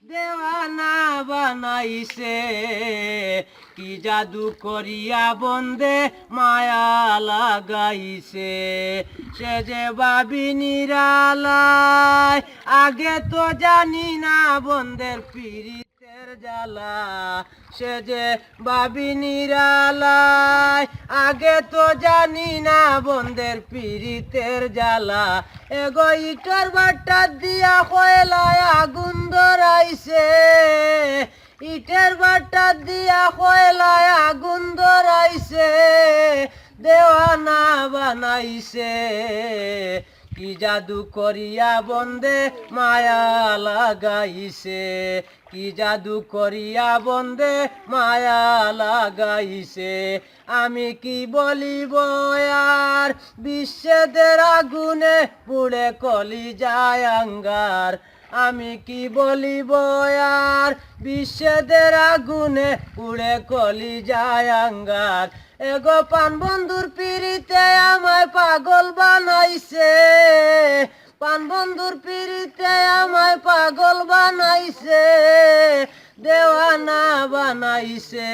দেওয়ানা বানাইছে কি জাদু করিয়া বন্দে মায়া লাগাইছে সে যে ভাবি নিরালায় আগে তো জানি না বন্দের পীড়িতের জ্বালা সে যে ভাবি নিরালায় আগে তো জানি না বন্দের পীড়িতের জ্বালা এগো ইটার বাট্টা দিয়া কয়লায় আগুন ধরাইছে ইটের বাট্টা দিয়া কয়লায় আগুন ধরাইছে দেওয়ানা বানাইছে কি জাদু করিয়া বন্দে মায়া লাগাইছে কি জাদু করিয়া বন্দে মায়া লাগাইছে আমি কি বলিব আর বিচ্ছেদের আগুনে পুড়ে কলি যায় আঙ্গার আমি কি বলিব আর বিচ্ছেদের আগুনে পুড়ে কলি যায় আঙ্গার এগো পান বন্ধুর পিড়িতে আমায় পাগল বানাইছে পান বন্ধুর পিড়িতে আমায় পাগল বানাইছে দেওয়ানা বানাইছে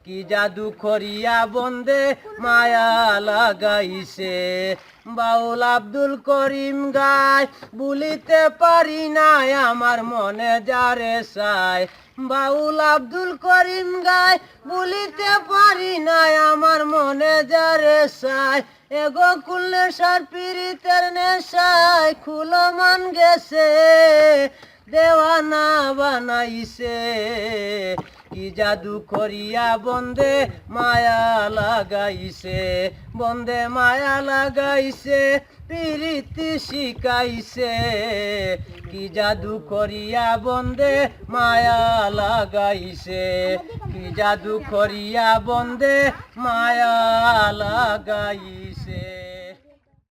কি জাদু করিয়া বন্দে মায়া লাগাইছে বাউল আব্দুল করিম গায় বলিতে পারি নাই আমার মনে যারে চায় বাউল আব্দুল করিম গায় বলিতে পারি নাই আমার মনে যারে চায় এগো কুললে সার পীড়িতের নেশায় খুলো মান গেছে দেওয়ানা বানাইছে কি জাদু করিয়া বন্দে মায়া লাগাইছে বন্দে মায়া লাগাইছে প্রীতি শিখাইছে কি জাদু করিয়া বন্দে মায়া লাগাইছে কি জাদু করিয়া বন্দে মায়া লাগাইছে।